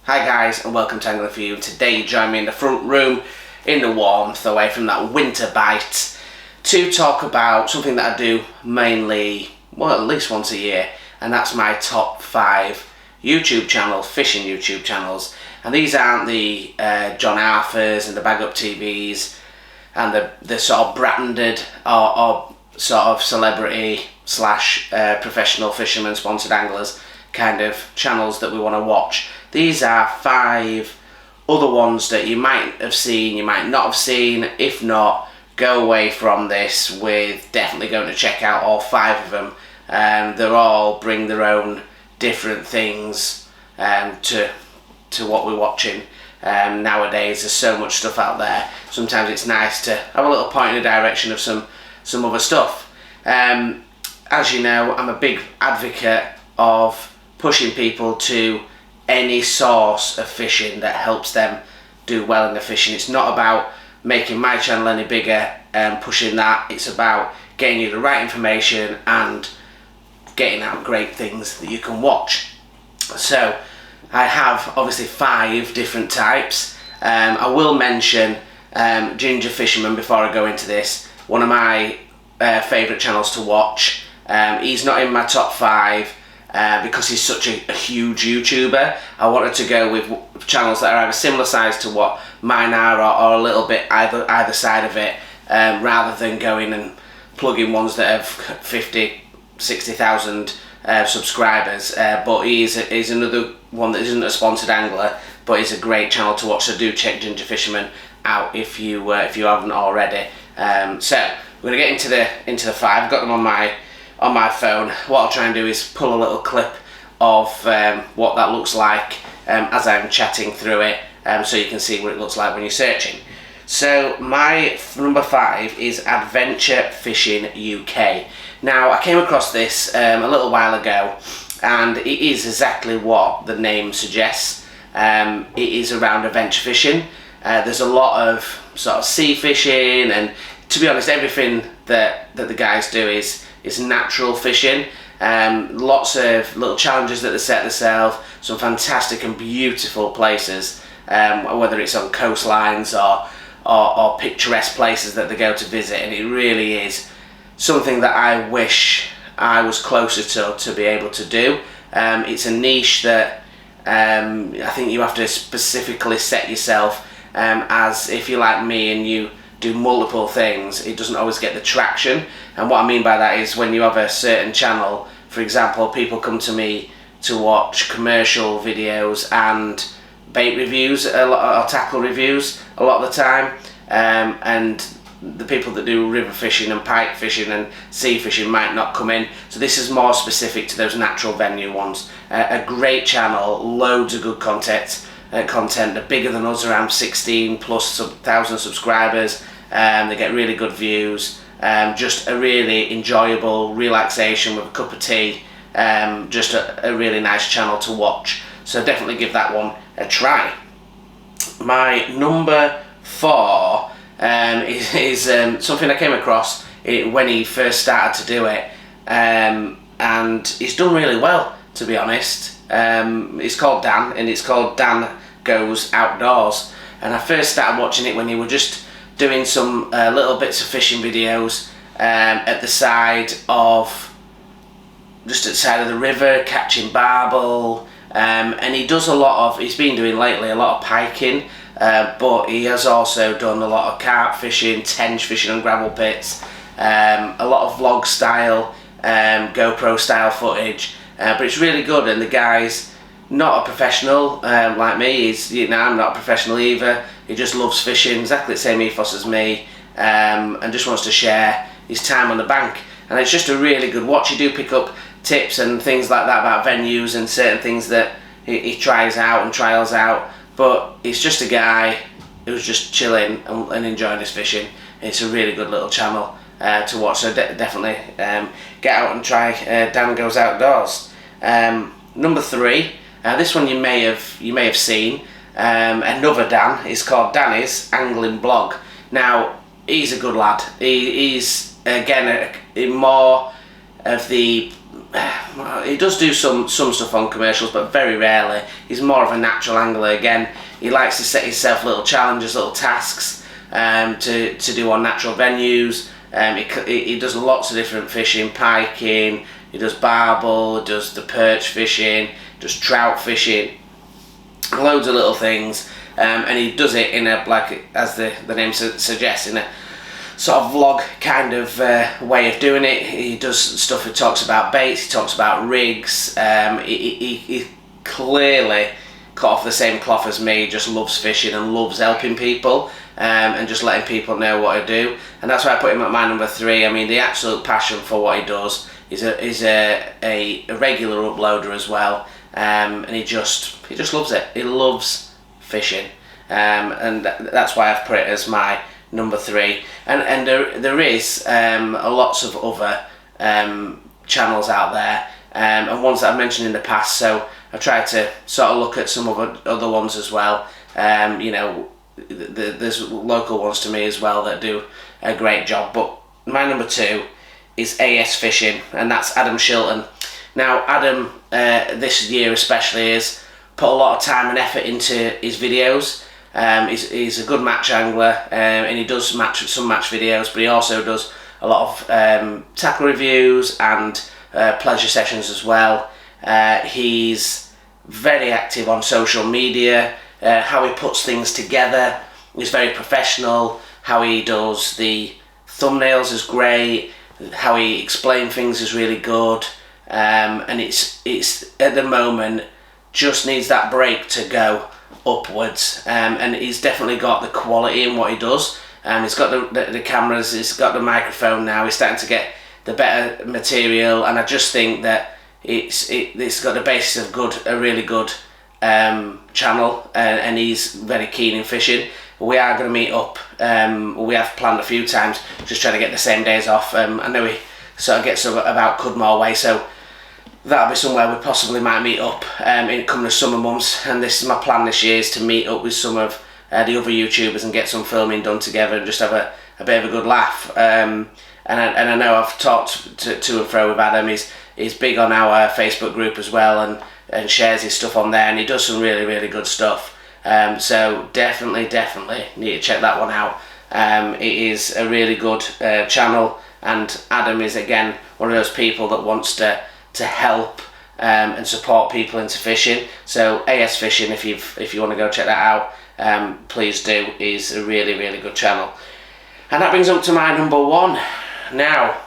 Hi guys and welcome to Angling For You. Today you join me in the front room in the warmth away from that winter bite to talk about something that I do mainly, well, at least once a year, and that's my top 5 YouTube channels, fishing YouTube channels. And these aren't the John Arthurs and the Bag Up TVs and the sort of branded or sort of celebrity slash professional fisherman sponsored anglers kind of channels that we want to watch. These are 5 other ones that you might have seen, you might not have seen. If not, go away from this with definitely going to check out all 5 of them. They all bring their own different things to what we're watching. Nowadays there's so much stuff out there. Sometimes it's nice to have a little point in the direction of some other stuff. As you know, I'm a big advocate of pushing people to any source of fishing that helps them do well in the fishing. It's not about making my channel any bigger and pushing that. It's about getting you the right information and getting out great things that you can watch. So I have obviously 5 different types. I will mention Ginger Fisherman before I go into this. One of my favourite channels to watch. He's not in my top 5 because he's such a huge YouTuber. I wanted to go with channels that are either similar size to what mine are or a little bit either side of it, rather than going and plugging ones that have 50, 60,000 subscribers. But he's another one that isn't a sponsored angler, but he's a great channel to watch, so do check Ginger Fisherman out if you haven't already. So we're going to get into the 5. I've got them on my phone. What I'll try and do is pull a little clip of what that looks like as I'm chatting through it, so you can see what it looks like when you're searching. So my number 5 is Adventure Fishing UK. Now I came across this a little while ago, and it is exactly what the name suggests. It is around adventure fishing. There's a lot of sort of sea fishing, and to be honest, everything that the guys do is natural fishing. Lots of little challenges that they set themselves, some fantastic and beautiful places, whether it's on coastlines or picturesque places that they go to visit, and it really is something that I wish I was closer to be able to do. It's a niche that I think you have to specifically set yourself, as if you're like me and you do multiple things, it doesn't always get the traction. And what I mean by that is when you have a certain channel, for example, people come to me to watch commercial videos and bait reviews or tackle reviews a lot of the time, and the people that do river fishing and pike fishing and sea fishing might not come in. So this is more specific to those natural venue ones. A great channel, loads of good content. They're bigger than us, around 16 plus thousand subscribers. They get really good views. Just a really enjoyable relaxation with a cup of tea. Just a really nice channel to watch. So definitely give that one a try. My number 4 is something I came across when he first started to do it, and he's done really well, to be honest. It's called Dan, and it's called Dan Goes Outdoors, and I first started watching it when he was just doing some little bits of fishing videos at the side of the river, catching barbel, and he does he's been doing lately a lot of piking, but he has also done a lot of carp fishing, tench fishing on gravel pits, a lot of vlog style, GoPro style footage, but it's really good. And the guy's not a professional like me. I'm not a professional either. He just loves fishing, exactly the same ethos as me, and just wants to share his time on the bank. And it's just a really good watch. You do pick up tips and things like that about venues and certain things that he tries out and trials out, but he's just a guy who's just chilling and enjoying his fishing. It's a really good little channel to watch, so definitely get out and try Dan Goes Outdoors. Number 3, this one you may have seen. Another Dan is called Danny's Angling Blog. Now he's a good lad. He's again more of the he does do some stuff on commercials, but very rarely. He's more of a natural angler. Again, he likes to set himself little challenges, little tasks to do on natural venues. He does lots of different fishing, piking, he does barbel, he does the perch fishing, does trout fishing, loads of little things, and he does it in a, like as the name suggests, in a sort of vlog kind of way of doing it. He does stuff, he talks about baits, he talks about rigs. He clearly cut off the same cloth as me, just loves fishing and loves helping people, and just letting people know what I do, and that's why I put him at my number 3. I mean, the absolute passion for what he does. He's a regular uploader as well, and he just loves it. He loves fishing, and that's why I've put it as my number 3. And there is lots of other channels out there, and ones that I've mentioned in the past, so I've tried to sort of look at some other ones as well. You know, there's local ones to me as well that do a great job, but my number 2 is AS Fishing, and that's Adam Shilton. Now, Adam, this year especially, has put a lot of time and effort into his videos. He's a good match angler, and he does some match videos, but he also does a lot of tackle reviews and pleasure sessions as well. He's very active on social media. How he puts things together is very professional. How he does the thumbnails is great. How he explains things is really good. And it's at the moment just needs that break to go upwards. And he's definitely got the quality in what he does. He's got the cameras. He's got the microphone now. He's starting to get the better material, and I just think that it's got the basis of a really good channel, and he's very keen in fishing. We are going to meet up. We have planned a few times, just trying to get the same days off. I know he sort of gets about Cudmore way, so that'll be somewhere we possibly might meet up in coming summer months. And this is my plan this year, is to meet up with some of the other YouTubers and get some filming done together and just have a bit of a good laugh. And I know I've talked to and fro with Adam. He's big on our Facebook group as well, and shares his stuff on there, and he does some really, really good stuff. So definitely need to check that one out. It is a really good channel, and Adam is again one of those people that wants to help and support people into fishing. So AS Fishing, if you want to go check that out, please do. Is a really, really good channel. And that brings up to my number 1. Now,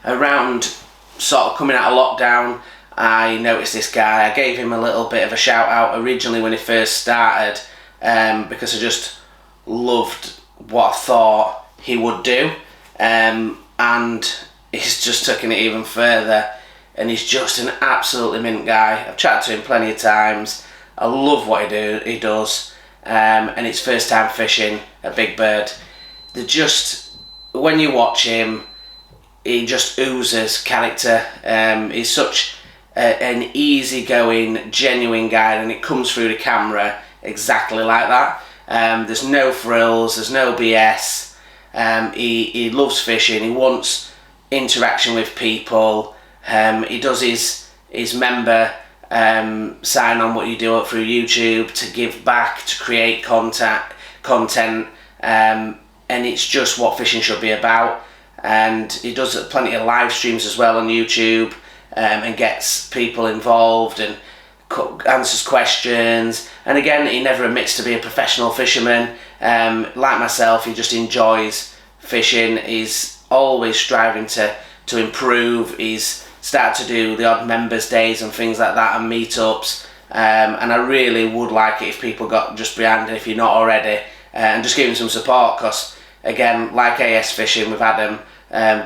around sort of coming out of lockdown, I noticed this guy. I gave him a little bit of a shout out originally when he first started, because I just loved what I thought he would do, and he's just taken it even further, and he's just an absolutely mint guy. I've chatted to him plenty of times. I love what he does, and it's first time fishing at Big Bird. When you watch him, he just oozes character. He's such an easygoing, genuine guy, and it comes through the camera exactly like that. There's no frills, there's no BS. He loves fishing. He wants interaction with people. He does his member sign on what you do through YouTube to give back, to create content, and it's just what fishing should be about. And he does plenty of live streams as well on YouTube, and gets people involved and answers questions. And again, he never admits to be a professional fisherman. Like myself, he just enjoys fishing. He's always striving to improve. He's started to do the odd members days and things like that, and meetups. And I really would like it if people got just behind it, if you're not already, and just give him some support, because again, like AS Fishing with Adam,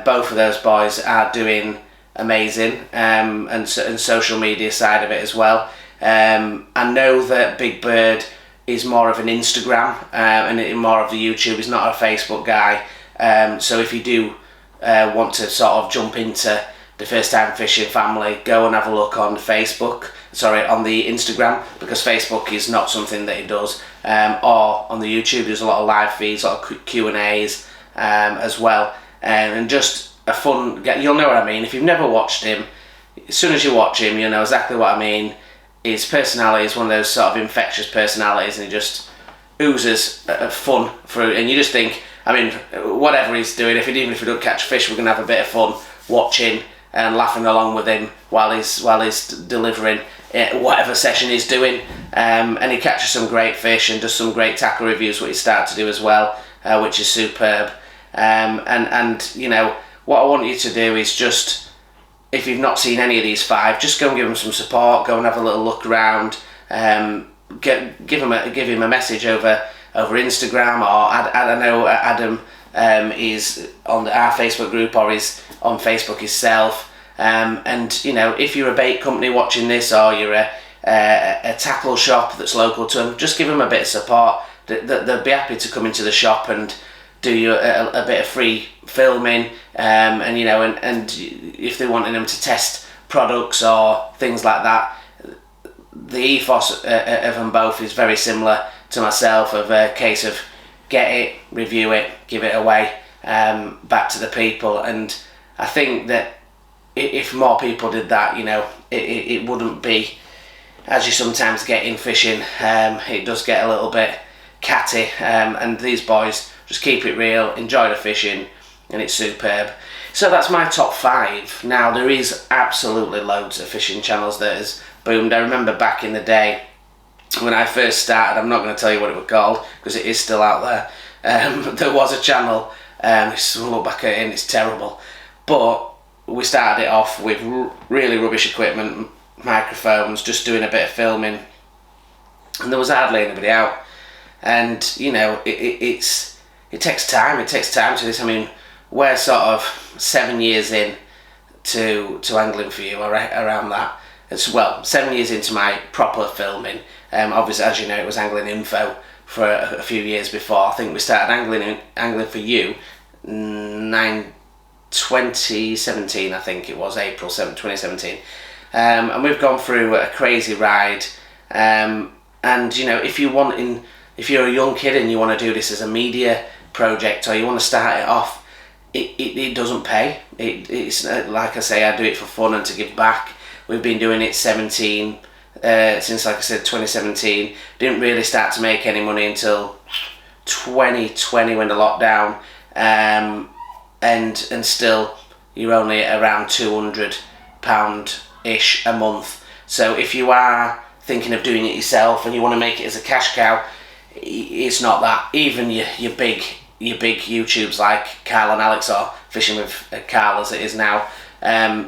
both of those boys are doing amazing, and social media side of it as well. I know that Big Bird is more of an Instagram and more of the YouTube. He's not a Facebook guy, so if you do want to sort of jump into the First Time Fishing family, go and have a look on on the Instagram, because Facebook is not something that he does, or on the YouTube there's a lot of live feeds, a lot of Q&As as well, and just a fun. You'll know what I mean if you've never watched him. As soon as you watch him, you'll know exactly what I mean. His personality is one of those sort of infectious personalities, and he just oozes fun through. And you just think, I mean, whatever he's doing, even if we don't catch fish, we're gonna have a bit of fun watching and laughing along with him while he's delivering whatever session he's doing. And he catches some great fish and does some great tackle reviews, what he started to do as well, which is superb. And you know, what I want you to do is just, if you've not seen any of these 5, just go and give them some support. Go and have a little look around. Give him a message over Instagram, or I know Adam is on our Facebook group, or is on Facebook himself. And you know, if you're a bait company watching this, or you're a tackle shop that's local to them, just give them a bit of support. They'll be happy to come into the shop and do you a bit of free filming, and you know, and if they're wanting them to test products or things like that, the ethos of them both is very similar to myself, of a case of get it, review it, give it away back to the people. And I think that if more people did that, you know, it wouldn't be, as you sometimes get in fishing, it does get a little bit catty, and these boys just keep it real, enjoy the fishing, and it's superb. So that's my top 5. Now, there is absolutely loads of fishing channels that has boomed. I remember back in the day when I first started, I'm not going to tell you what it was called because it is still out there. There was a channel, we'll look back at it and it's terrible, but we started it off with really rubbish equipment, microphones, just doing a bit of filming, and there was hardly anybody out. And you know, it takes time. It takes time to this. I mean, we're sort of 7 years in to Angling for You, around that. It's 7 years into my proper filming. Obviously, as you know, it was Angling Info for a few years before. I think we started Angling for You 2017. I think it was April 7, 2017. And we've gone through a crazy ride. And you know, if you're a young kid and you want to do this as a media project, or you want to start it off, it doesn't pay. It's like I say, I do it for fun and to give back. We've been doing it since, like I said, 2017. Didn't really start to make any money until 2020 when the lockdown, and still you're only at around £200-ish a month. So if you are thinking of doing it yourself and you want to make it as a cash cow, it's not that. Even your big YouTubes like Carl and Alex, or Fishing with Carl as it is now,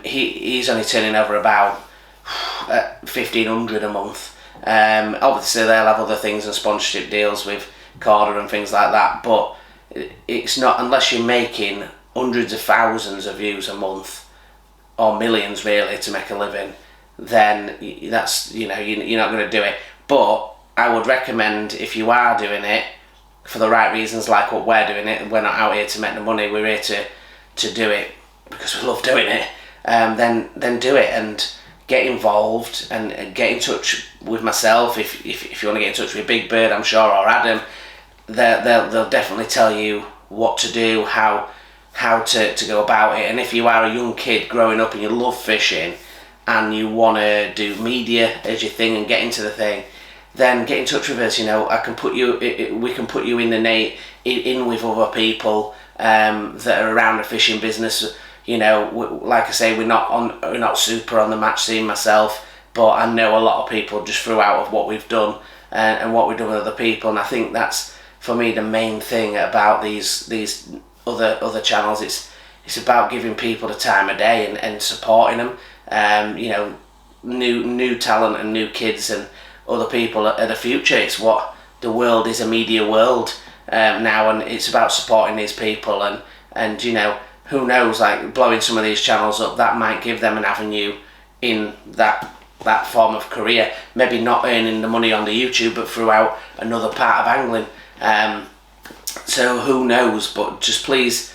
he's only turning over about $1,500 a month. Obviously they'll have other things and sponsorship deals with Corda and things like that, but it's not, unless you're making hundreds of thousands of views a month, or millions really, to make a living, then that's, you know, you're not going to do it. But I would recommend, if you are doing it for the right reasons, like what we're doing it, we're not out here to make the money, we're here to do it because we love doing it, then do it and get involved and get in touch with myself. If you want to get in touch with Big Bird, I'm sure, or Adam, they'll definitely tell you what to do, how to go about it. And if you are a young kid growing up and you love fishing and you want to do media as your thing and get into the thing, then get in touch with us. You know, we can put you in with other people that are around the fishing business. You know, like I say, we're not super on the match scene myself, but I know a lot of people just throughout of what we've done and what we've done with other people. And I think that's, for me, the main thing about these other channels. It's about giving people the time of day and supporting them. You know, new talent and new kids and other people are the future. It's what the world is, a media world now, and it's about supporting these people and you know, who knows, like blowing some of these channels up, that might give them an avenue in that form of career. Maybe not earning the money on the YouTube, but throughout another part of angling. So who knows, but just please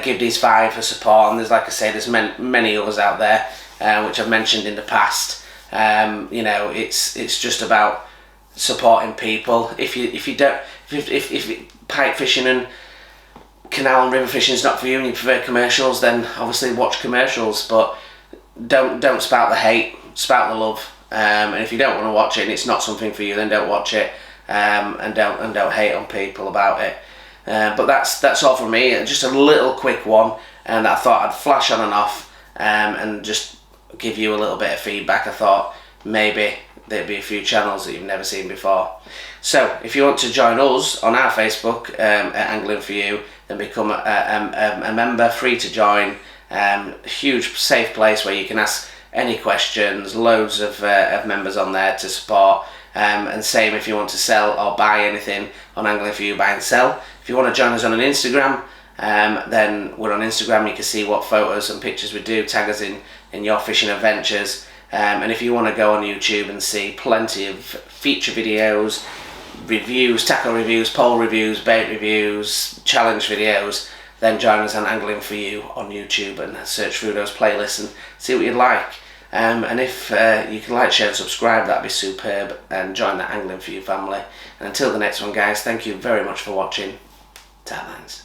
give these 5 a support. And there's, like I say, there's many others out there which I've mentioned in the past. You know, it's just about supporting people. If pike fishing canal and river fishing is not for you and you prefer commercials, then obviously watch commercials, but don't spout the hate, spout the love. And if you don't want to watch it and it's not something for you, then don't watch it, and don't hate on people about it. But that's all from me. Just a little quick one, and I thought I'd flash on and off, and just give you a little bit of feedback. I thought maybe there'd be a few channels that you've never seen before. So if you want to join us on our Facebook at Angling For You, then become a member, free to join. Huge safe place where you can ask any questions, loads of members on there to support. And same if you want to sell or buy anything on Angling For You, buy and sell. If you want to join us on an Instagram, then we're on Instagram. You can see what photos and pictures we do, tag us in your fishing adventures. And if you want to go on YouTube and see plenty of feature videos, reviews, tackle reviews, pole reviews, bait reviews, challenge videos, then join us on Angling For You on YouTube and search through those playlists and see what you'd like. And if you can like, share and subscribe, that'd be superb, and join the Angling For You family. And until the next one, guys, thank you very much for watching. Ta-thanks.